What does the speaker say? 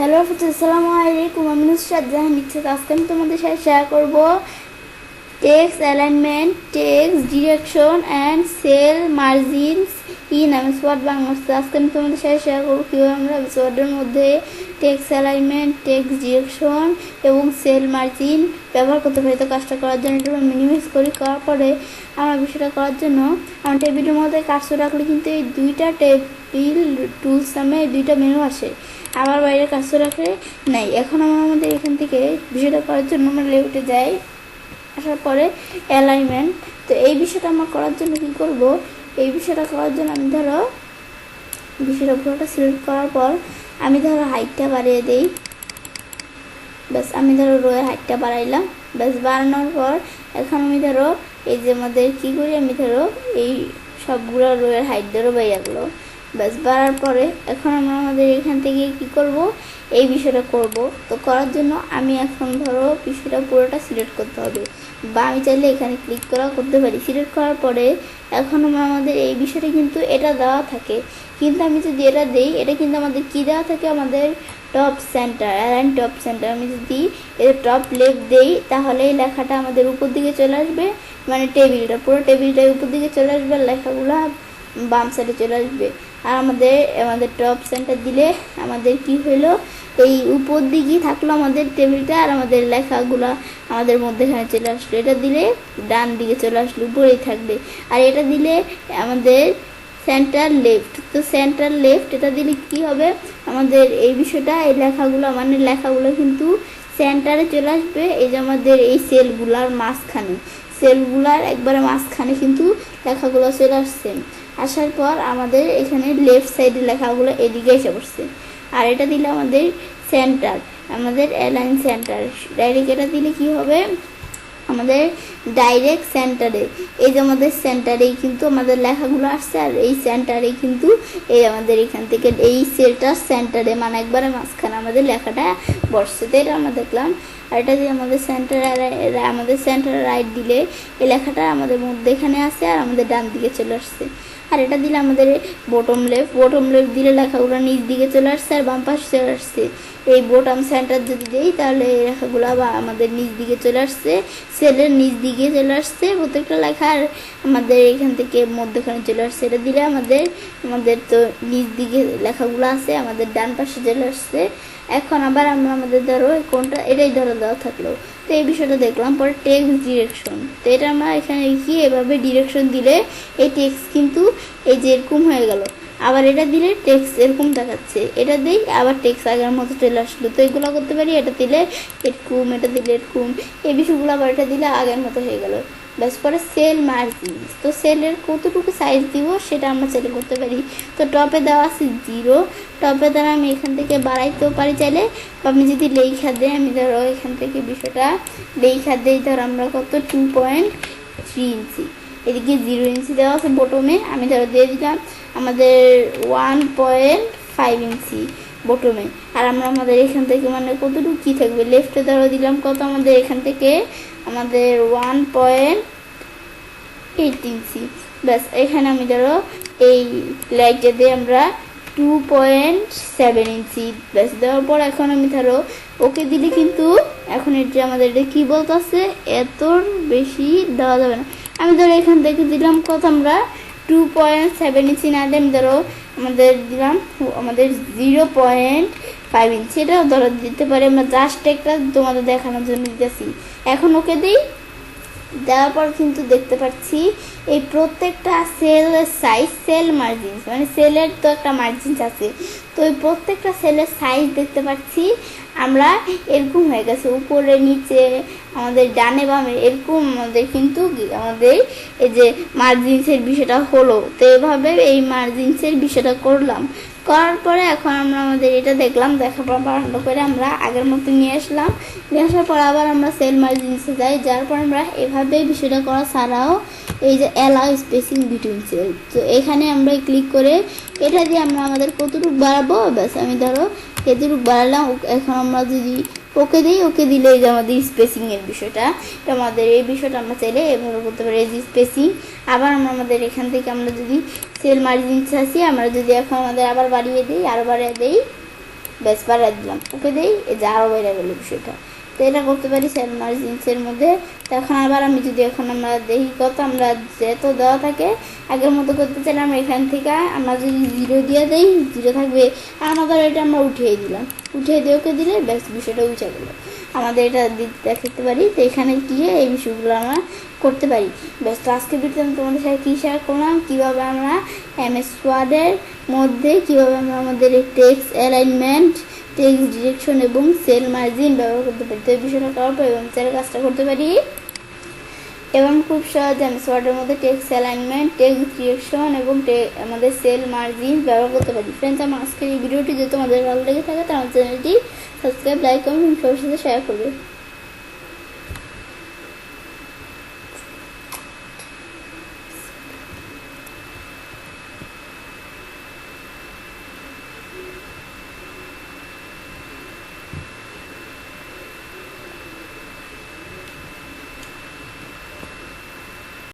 Hello আসসালামু আলাইকুম। আমি নুসরাত জাহান ইচ্ছা। আজকে আমি তোমাদের সাথে শেয়ার করব text alignment, text direction and cell margins in MS Word Bangla. আজকে আমি তোমাদের সাথে শেয়ার করবো কীভাবে আমরা এমএস ওয়ার্ডের মধ্যে টেক্সট অ্যালাইনমেন্ট, টেক্সট ডিরেকশন এবং সেল মার্জিন ব্যবহার করতে পারি। তো কাজটা করার জন্য এটা মিনিমাইজ করার পরে আমার বিষয়টা করার জন্য আমার টেবিলের মধ্যে কাজটা রাখলে কিন্তু এই দুইটা টেবিল টুলস নামে দুইটা মেনু আসে, আবার বাইরে কাজটা রাখলে নাই। এখন আমাদের এখান থেকে বিষয়টা করার জন্য আমরা লেআউটে যাই, আসার পরে অ্যালাইনমেন্ট। তো এই বিষয়টা আমরা করার জন্য কী করব, এই বিষয়টা করার জন্য আমি ধরো বিষয়টা পুরোটা সিলেক্ট করার পর আমি ধরো হাইটটা বাড়িয়ে দিই। ব্যাস আমি ধরো রোয়ের হাইটটা বাড়াইলাম। ব্যাস বাড়ানোর পর এখন আমি ধরো এই যে আমাদের কী করি, আমি ধরো এই সবগুলো রোয়ের হাইট ধরো বাইয়া গেলো। ব্যাস বাড়ার পরে এখন আমরা আমাদের এখান থেকে কি করব, এই বিষয়টা করব। তো করার জন্য আমি এখন ধরো বিষয়টা পুরোটা সিলেক্ট করতে হবে, বা আমি চাইলে এখানে ক্লিক করতে পারি। সিলেক্ট করার পরে এখন আমাদের এই বিষয়টা কিন্তু এটা দেওয়া থাকে, কিন্তু আমি যদি এটা দিই, এটা কিন্তু আমাদের কি দেওয়া থাকে, আমাদের top centre, align top centre. আমি যদি এটা টপ লেফট দেই তাহলে এই লেখাটা আমাদের উপর দিকে চলে আসবে, মানে টেবিলটা পুরো টেবিলটাই উপর দিকে চলে আসবে, লেখাগুলো বাম সাইডে চলে আসবে। আর আমাদের টপ সেন্টার দিলে আমাদের কি হইলো, এই উপর দিকেই থাকলো আমাদের টেবিলটা, আর আমাদের লেখাগুলা আমাদের মধ্যেখানে চলে আসলো। এটা দিলে ডান দিকে চলে আসলো, উপরেই থাকবে। আর এটা দিলে আমাদের সেন্টার লেফট। তো সেন্টার লেফট এটা দিলে কি হবে, আমাদের এই বিষয়টা এই লেখাগুলো কিন্তু সেন্টারে চলে আসবে। এই যে আমাদের এই সেলগুলার একবারে মাঝখানে কিন্তু লেখাগুলো চলে আসছে। আসার পর আমাদের এখানে লেফট সাইডে লেখাগুলো এদিকে এসে পড়ছে। আর এটা দিলে আমাদের সেন্টার, আমাদের অ্যালাইন সেন্টার। ডাইরেক্ট এটা দিলে কি হবে, আমাদের ডাইরেক্ট সেন্টারে, এই যে আমাদের সেন্টারেই কিন্তু আমাদের লেখাগুলো আসছে। আর এই সেন্টারেই কিন্তু এই আমাদের এখান থেকে এই সেলটার সেন্টারে, মানে একবারে মাঝখানে আমাদের লেখাটা বসছে। তো এটা আমরা দেখলাম। আর এটা দিয়ে আমাদের সেন্টারে রাইট দিলে এই লেখাটা আমাদের মধ্যে এখানে আসে, আর আমাদের ডান দিকে চলে আসছে। আর এটা দিলে আমাদের বটম লেফট দিলে লেখাগুলো নিচ দিকে চলে আসছে, আর বাম পাশে চলে আসছে। এই বটম সেন্টার যদি দিই তাহলে এই লেখাগুলো বা আমাদের নিচ দিকে চলে আসছে, সেলের নিচ দিকে চলে আসছে প্রত্যেকটা লেখার, আমাদের এখান থেকে মধ্যখানে চলে আসছে। এটা দিলে আমাদের তো নিচ দিকে লেখাগুলো আছে, আমাদের ডান পাশে চলে আসছে। এখন আবার আমাদের ধরো কোনটা, এটাই ধরো দেওয়া থাকলো। তো এই বিষয়টা দেখলাম। পরে টেক্সট ডিরেকশন, তো এটা আমরা এখানে কি এভাবে ডিরেকশন দিলে এই টেক্সট কিন্তু এই যে এরকম হয়ে গেল। আবার এটা দিলে টেক্সট এরকম দেখাচ্ছে, এটা দিই আবার টেক্সট আগের মতো চলে আসলো। তো এগুলো করতে পারি। এটা দিলে এরকম, এটা দিলে এরকম, এই বিষয়গুলো আবার এটা দিলে আগের মতো হয়ে গেল। ব্যাস পরে সেল মার্জিন, তো সেলের কতটুকু সাইজ দিব সেটা আমরা সেল করতে পারি। তো টপে দেওয়া আছে 0, টপে দ্বারা আমি এখান থেকে বাড়াইতেও পারি চাইলে, বা আমি যদি লেখা দেয়, আমি ধরো এখান থেকে বিষয়টা লেখা দেই, ধরো আমরা কত 2.3 ইঞ্চি, এদিকে 0 ইঞ্চি দেওয়া আছে বটমে, আমি ধরো দিয়ে দিলাম আমাদের 1.5 ইঞ্চি বটমে। আর আমাদের এখান থেকে মানে কতটুকু কী থাকবে, লেফটে ধরো দিলাম কত, আমাদের এখান থেকে আমাদের 1.8 ইঞ্চি। ব্যাস এখানে আমি ধরো এই লাইটটা দিয়ে আমরা 2.7 ইঞ্চি ব্যাস দেওয়ার পর এখন আমি ধরো ওকে দিলে কিন্তু এখন এটা আমাদের এটা কী বলতেছে, এত বেশি দেওয়া যাবে না। আমি ধরো এখান থেকে দিলাম কত, আমরা 2.7 ইঞ্চি না দিয়ে আমি ধরো আমাদের দিলাম আমাদের 0.5 ইঞ্চি, এটাও ধরো দিতে পারি আমরা, জাস্ট একটা তোমাদের দেখানোর জন্য দিতেছি। এখন ওকে দিই, দেওয়ার পর কিন্তু দেখতে পাচ্ছি এই প্রত্যেকটা সেলের সাইজ, সেল মার্জিনস মানে সেলের তো একটা মার্জিনস আছে, তো এই প্রত্যেকটা সেলের সাইজ দেখতে পাচ্ছি আমরা এরকম হয়ে গেছে, উপরে নিচে আমাদের ডানে বামে এরকম আমাদের কিন্তু আমাদের এই যে মার্জিনসের বিষয়টা হলো। তো এভাবে এই মার্জিনসের বিষয়টা করার পরে এখন আমরা আমাদের এটা দেখলাম, দেখার পর বারান্ড করে আমরা আগের মতো নিয়ে আসার পর আবার আমরা সেল মার্জিনসে যাই, যার পর আমরা এভাবে বিষয়টা করা ছাড়াও এই যে অ্যালাউ স্পেসিং বিটুইন সেল, তো এখানে আমরা ক্লিক করে এটা দিয়ে আমরা আমাদের কতটুকু বাড়াবো, ব্যাস আমি ধরো এতটুকু বাড়ালাম। এখন আমরা যদি ওকে দিই, ওকে দিলে এই যে আমাদের স্পেসিংয়ের বিষয়টা, আমাদের এই বিষয়টা আমরা চাইলে এভাবে করতে পারি, এই যে স্পেসিং। আবার আমাদের এখান থেকে আমরা যদি সেল মার্জিন চাচ্ছি, আমরা যদি এখন আমাদের আবার বাড়িয়ে দিই, আরও বাড়িয়ে দিই, ব্যাস বাড়াই দিলাম, ওকে দিই, এই যে আরও বেড়ে গেল বিষয়টা। তো এটা করতে পারি সেল মার্জিনসের মধ্যে। তো এখন আবার আমি যদি এখন আমরা দেখি কত আমরা যেত দেওয়া থাকে আগের মতো করতে চাইলে আমরা এখান থেকে আমরা যদি 0 দিয়ে দিই 0 থাকবে, আর আমাদের এটা আমরা উঠিয়ে দিলাম, উঠিয়ে দিয়ে ওকে দিলে ব্যাস বিষয়টা উঠে গেলো। আমাদের এটা দেখাতে পারি। তো এখানে গিয়ে এই বিষয়গুলো আমরা করতে পারি। ব্যাস আজকে ভিডিওতে আমি তোমাদের সাথে কী শেয়ার করলাম, কীভাবে আমরা MS ওয়ার্ডের মধ্যে কীভাবে আমরা আমাদের টেক্সট অ্যালাইনমেন্ট, টেক্সট ডিরেকশন এবং সেল মার্জিন ব্যবহার করতে পারি। তো এই বিষয়টা করার পর এবং সেল কাজটা করতে পারি এবং খুব সহজে MS ওয়ার্ডের মধ্যে টেক্সট অ্যালাইনমেন্ট, টেক্সট ডিরেকশন এবং আমাদের সেল মার্জিন ব্যবহার করতে পারি। ফ্রেন্ডস, আমার আজকের এই ভিডিওটি যদি তোমাদের ভালো লেগে থাকে তাহলে চ্যানেলটি সাবস্ক্রাইব, লাইক, কমেন্ট এবং সবার সাথে শেয়ার করবে।